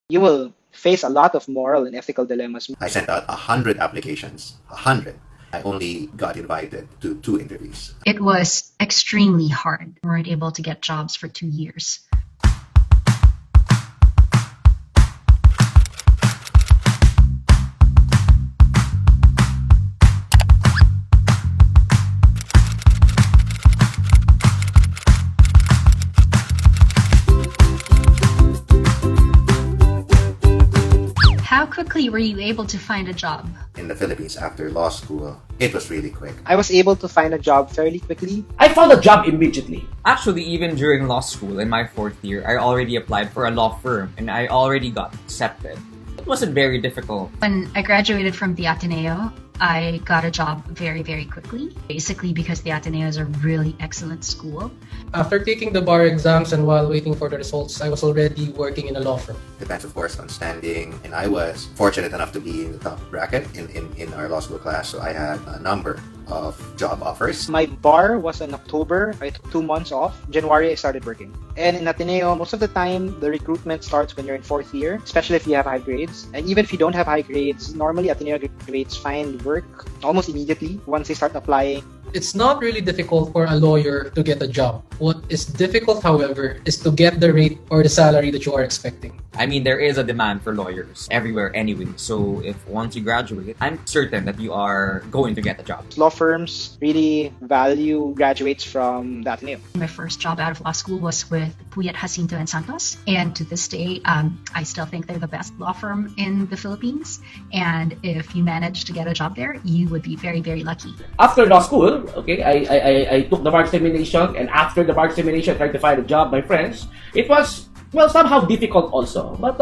You will face a lot of moral and ethical dilemmas. I sent out 100 applications, 100. I only got invited to 2 interviews. It was extremely hard. We weren't able to get jobs for 2 years. How quickly were you able to find a job? In the Philippines, after law school, it was really quick. I was able to find a job fairly quickly. I found a job immediately. Actually, even during law school in my 4th year, I already applied for a law firm and I already got accepted. It wasn't very difficult. When I graduated from the Ateneo, I got a job very, very quickly, basically because the Ateneo is a really excellent school. After taking the bar exams and while waiting for the results, I was already working in a law firm. Depends, of course, on standing. And I was fortunate enough to be in the top bracket in our law school class. So I had a number of job offers. My bar was in October. I took 2 months off. January, I started working. And in Ateneo, most of the time, the recruitment starts when you're in 4th year, especially if you have high grades. And even if you don't have high grades, normally Ateneo grades find work almost immediately once they start applying. It's not really difficult for a lawyer to get a job. What is difficult, however, is to get the rate or the salary that you are expecting. I mean, there is a demand for lawyers everywhere anyway. So if once you graduate, I'm certain that you are going to get a job. Law firms really value graduates from the Ateneo. My first job out of law school was with Puyat, Jacinto and Santos. And to this day, I still think they're the best law firm in the Philippines. And if you manage to get a job there, you would be very, very lucky. After law school, okay, I took the bar examination, and after the bar examination, I tried to find a job, my friends. It was, well, somehow difficult also. But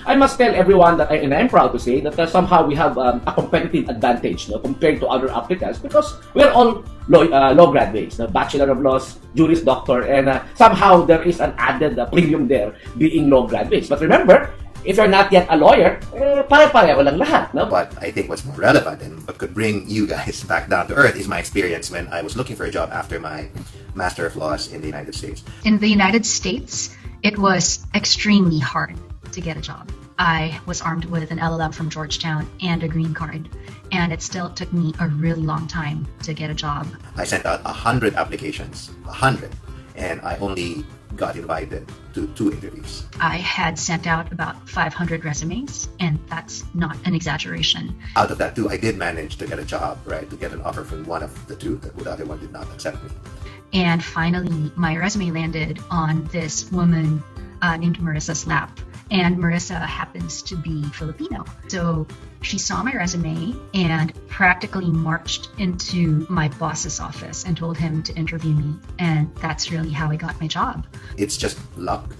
I must tell everyone that, and I'm proud to say, that somehow we have a competitive advantage, no, compared to other applicants, because we're all law graduates, the Bachelor of Laws, Juris Doctor, and somehow there is an added premium there being law graduates. But remember, if you're not yet a lawyer, pare-pareho lang lahat, no? But I think what's more relevant and what could bring you guys back down to earth is my experience when I was looking for a job after my Master of Laws in the United States. In the United States, it was extremely hard to get a job. I was armed with an LLM from Georgetown and a green card, and it still took me a really long time to get a job. I sent out 100 applications, 100, and I only got invited to 2 interviews. I had sent out about 500 resumes, and that's not an exaggeration. Out of that 2, I did manage to get a job, right? To get an offer from one of the 2. The other one did not accept me. And finally, my resume landed on this woman named Marissa's lap. And Marissa happens to be Filipino. So she saw my resume and practically marched into my boss's office and told him to interview me. And that's really how I got my job. It's just luck,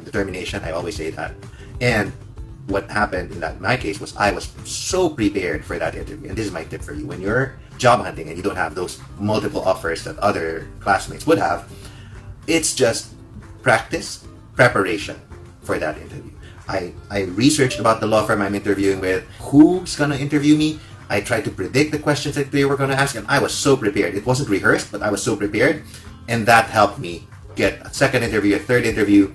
determination, I always say that. And what happened in my case was I was so prepared for that interview. And this is my tip for you. When you're job hunting and you don't have those multiple offers that other classmates would have, it's just practice, preparation for that interview. I researched about the law firm I'm interviewing with, who's gonna interview me. I tried to predict the questions that they were gonna ask, and I was so prepared. It wasn't rehearsed, but I was so prepared, and that helped me get a second interview, a third interview,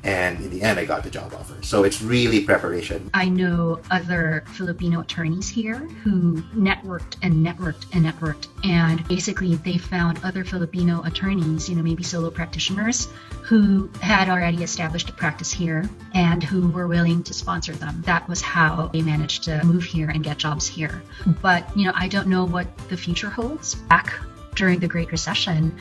and in the end, I got the job offer. So it's really preparation. I know other Filipino attorneys here who networked and networked and networked, and basically they found other Filipino attorneys, maybe solo practitioners, who had already established a practice here and who were willing to sponsor them. That was how they managed to move here and get jobs here. But, I don't know what the future holds. Back during the Great Recession,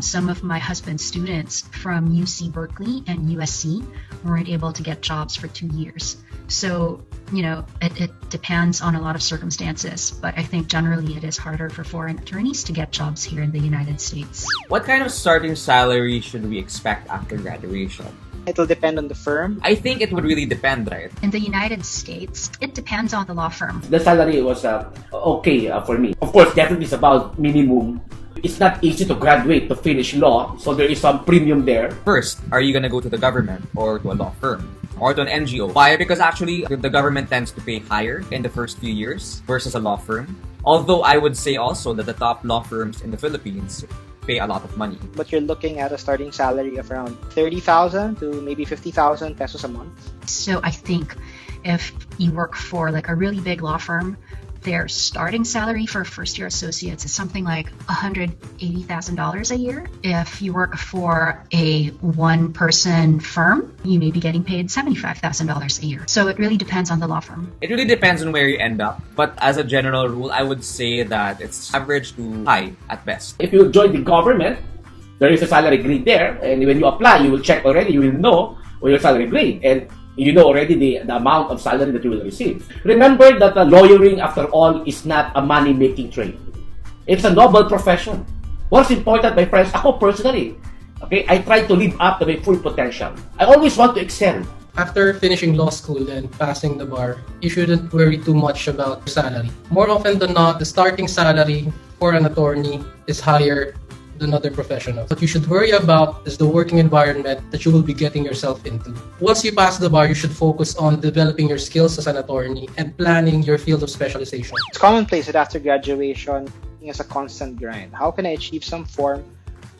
some of my husband's students from UC Berkeley and USC weren't able to get jobs for 2 years. So, it depends on a lot of circumstances, but I think generally it is harder for foreign attorneys to get jobs here in the United States. What kind of starting salary should we expect after graduation? It'll depend on the firm. I think it would really depend, right? In the United States, it depends on the law firm. The salary was okay for me. Of course, definitely it's about minimum. It's not easy to graduate to finish law, so there is some premium there. First, are you gonna go to the government or to a law firm? Or to an NGO? Why? Because actually, the government tends to pay higher in the first few years versus a law firm. Although I would say also that the top law firms in the Philippines pay a lot of money. But you're looking at a starting salary of around 30,000 to maybe 50,000 pesos a month. So I think if you work for like a really big law firm, their starting salary for first-year associates is something like $180,000 a year. If you work for a one-person firm, you may be getting paid $75,000 a year. So it really depends on the law firm. It really depends on where you end up. But as a general rule, I would say that it's average to high at best. If you join the government, there is a salary grade there, and when you apply, you will check already, you will know what your salary grade, and you know already the amount of salary that you will receive. Remember that lawyering, after all, is not a money-making trade. It's a noble profession. What's important, my friends, ako personally, okay, I try to live up to my full potential. I always want to excel. After finishing law school and passing the bar, you shouldn't worry too much about your salary. More often than not, the starting salary for an attorney is higher than other professionals. What you should worry about is the working environment that you will be getting yourself into. Once you pass the bar, you should focus on developing your skills as an attorney and planning your field of specialization. It's commonplace that after graduation, it's a constant grind. How can I achieve some form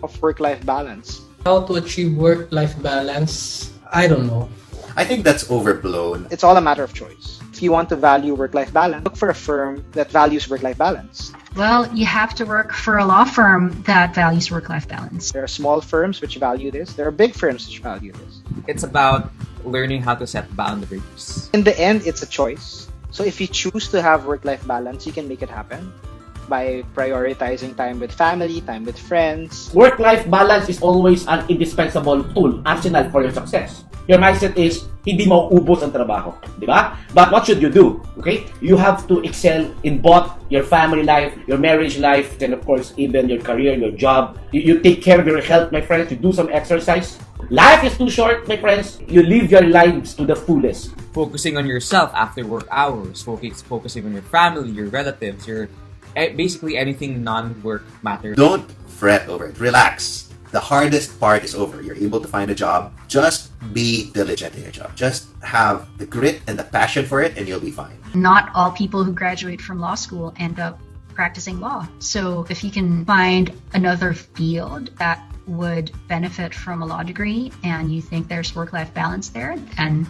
of work-life balance? How to achieve work-life balance? I don't know. I think that's overblown. It's all a matter of choice. If you want to value work-life balance, look for a firm that values work-life balance. Well, you have to work for a law firm that values work-life balance. There are small firms which value this. There are big firms which value this. It's about learning how to set boundaries. In the end, it's a choice. So if you choose to have work-life balance, you can make it happen by prioritizing time with family, time with friends. Work-life balance is always an indispensable tool, arsenal for your success. Your mindset is, hindi mo ubos ang trabaho. Di ba? But what should you do? Okay? You have to excel in both your family life, your marriage life, and of course, even your career, your job. You take care of your health, my friends. You do some exercise. Life is too short, my friends. You live your lives to the fullest. Focusing on yourself after work hours, focusing on your family, your relatives, basically anything non-work matters. Don't fret over it. Relax. The hardest part is over. You're able to find a job. Just be diligent in your job. Just have the grit and the passion for it, and you'll be fine. Not all people who graduate from law school end up practicing law. So if you can find another field that would benefit from a law degree and you think there's work-life balance there, then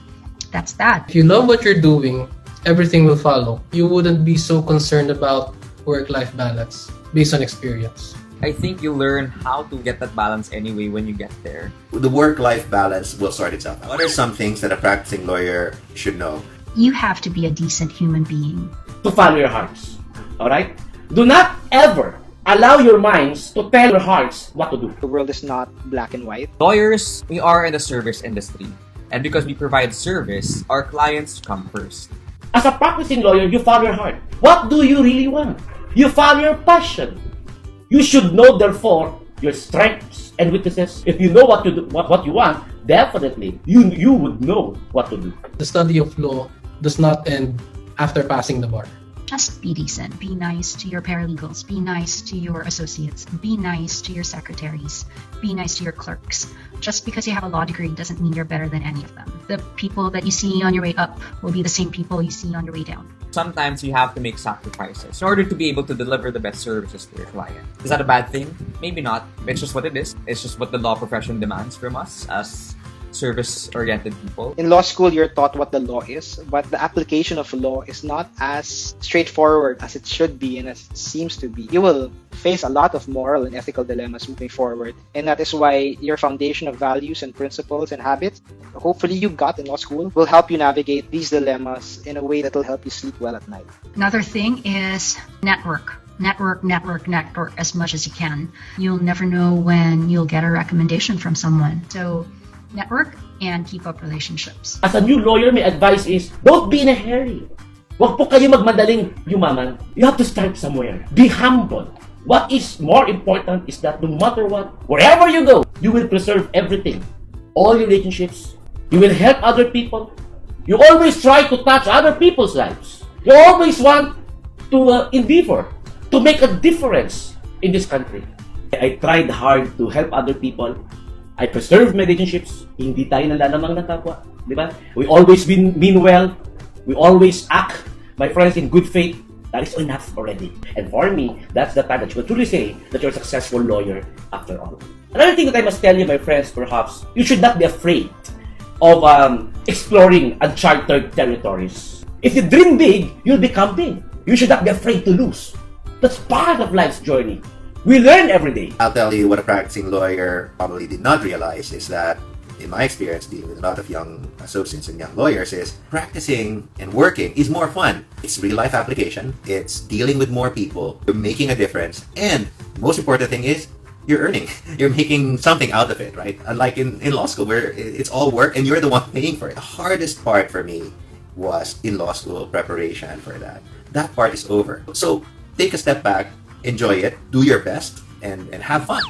that's that. If you love what you're doing, everything will follow. You wouldn't be so concerned about work-life balance based on experience. I think you learn how to get that balance anyway when you get there. The work-life balance will sort itself out. What are some things that a practicing lawyer should know? You have to be a decent human being. To follow your hearts. Alright? Do not ever allow your minds to tell your hearts what to do. The world is not black and white. Lawyers, we are in the service industry. And because we provide service, our clients come first. As a practicing lawyer, you follow your heart. What do you really want? You follow your passion. You should know, therefore, your strengths and weaknesses. If you know what to do, what you want, definitely you would know what to do. The study of law does not end after passing the bar. Just be decent. Be nice to your paralegals. Be nice to your associates. Be nice to your secretaries. Be nice to your clerks. Just because you have a law degree doesn't mean you're better than any of them. The people that you see on your way up will be the same people you see on your way down. Sometimes you have to make sacrifices in order to be able to deliver the best services to your client. Is that a bad thing? Maybe not. It's just what it is. It's just what the law profession demands from us as service-oriented people. In law school, you're taught what the law is, but the application of law is not as straightforward as it should be and as it seems to be. You will face a lot of moral and ethical dilemmas moving forward, and that is why your foundation of values and principles and habits, hopefully you got in law school, will help you navigate these dilemmas in a way that will help you sleep well at night. Another thing is network. Network as much as you can. You'll never know when you'll get a recommendation from someone. So network and keep up relationships. As a new lawyer, my advice is, don't be in a hurry. Huwag po kayo magmadaling yumaman. You have to start somewhere. Be humble. What is more important is that no matter what, wherever you go, you will preserve everything. All your relationships. You will help other people. You always try to touch other people's lives. You always want to endeavor to make a difference in this country. I tried hard to help other people. I preserve my relationships. Hindi tayo nalalamang ng kapwa. Di ba? We always mean well. We always act, my friends, in good faith. That is enough already. And for me, that's the time that you will truly say that you're a successful lawyer after all. Another thing that I must tell you, my friends, perhaps, you should not be afraid of exploring uncharted territories. If you dream big, you'll become big. You should not be afraid to lose. That's part of life's journey. We learn every day. I'll tell you what a practicing lawyer probably did not realize is that, in my experience dealing with a lot of young associates and young lawyers, is practicing and working is more fun. It's real life application. It's dealing with more people. You're making a difference. And the most important thing is you're earning. You're making something out of it, right? Unlike in law school where it's all work and you're the one paying for it. The hardest part for me was in law school preparation for that. That part is over. So take a step back, enjoy it, do your best, and have fun.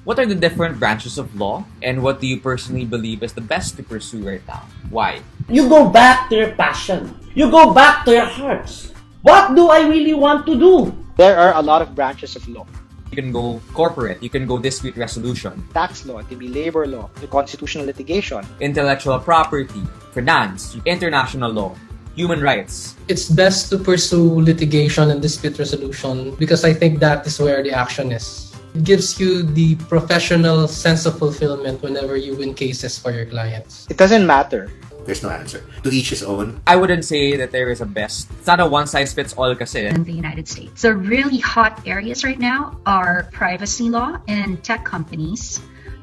What are the different branches of law, and what do you personally believe is the best to pursue right now? Why? You go back to your passion. You go back to your hearts. What do I really want to do? There are a lot of branches of law. You can go corporate, you can go dispute resolution, Tax law, it can be labor law, the constitutional litigation. intellectual property, finance, international law, human rights. It's best to pursue litigation and dispute resolution because I think that is where the action is. It gives you the professional sense of fulfillment whenever you win cases for your clients. It doesn't matter. There's no answer. To each his own. I wouldn't say that there is a best. It's not a one-size-fits-all kasi. In the United States. The really hot areas right now are privacy law and tech companies.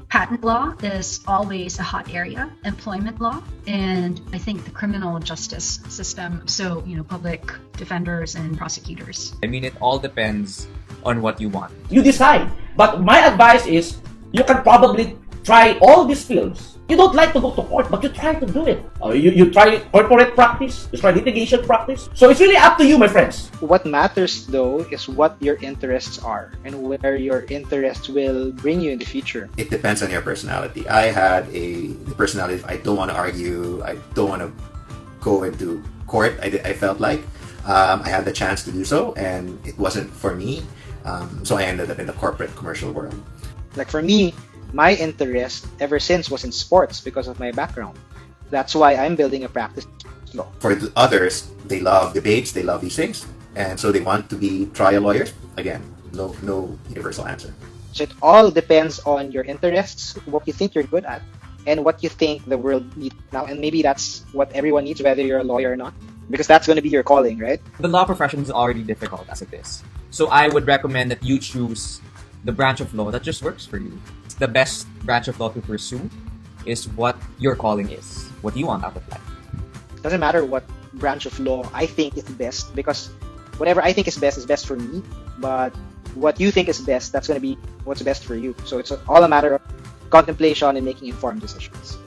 Patent law is always a hot area. Employment law, and I think the criminal justice system. So, public defenders and prosecutors. I mean, it all depends on what you want. You decide. But my advice is, you can probably try all these fields. You don't like to go to court, but you try to do it. You try corporate practice, you try litigation practice. So it's really up to you, my friends. What matters though is what your interests are and where your interests will bring you in the future. It depends on your personality. I had a personality, I don't want to argue, I don't want to go into court. I felt like I had the chance to do so, and it wasn't for me. So I ended up in the corporate commercial world. Like for me, my interest ever since was in sports because of my background. That's why I'm building a practice law. For the others, they love debates, they love these things, and so they want to be trial lawyers. Again, no universal answer. So it all depends on your interests, what you think you're good at, and what you think the world needs now. And maybe that's what everyone needs, whether you're a lawyer or not, because that's going to be your calling, right? The law profession is already difficult as it is. So I would recommend that you choose the branch of law that just works for you. The best branch of law to pursue is what your calling is, what you want out of life. Doesn't matter what branch of law I think is best, because whatever I think is best for me, but what you think is best, that's going to be what's best for you. So it's all a matter of contemplation and making informed decisions.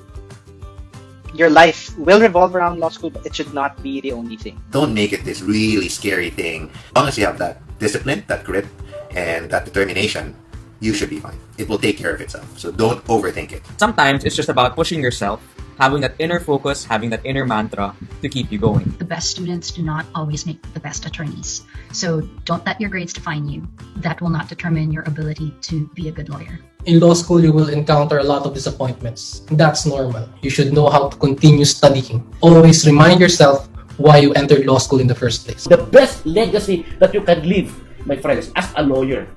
Your life will revolve around law school, but it should not be the only thing. Don't make it this really scary thing. As long as you have that discipline, that grit, and that determination, you should be fine. It will take care of itself. So don't overthink it. Sometimes it's just about pushing yourself, having that inner focus, having that inner mantra to keep you going. The best students do not always make the best attorneys. So don't let your grades define you. That will not determine your ability to be a good lawyer. In law school, you will encounter a lot of disappointments. That's normal. You should know how to continue studying. Always remind yourself why you entered law school in the first place. The best legacy that you can leave, my friends, as a lawyer,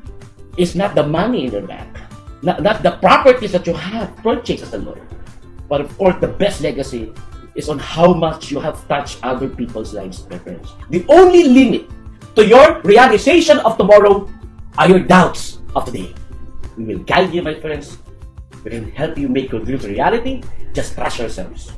is not the money in your bank, not the properties that you have purchased as a lawyer, but of course the best legacy is on how much you have touched other people's lives, my friends. The only limit to your realization of tomorrow are your doubts of today. We will guide you, my friends. We can help you make your dreams a reality. Just trust yourselves.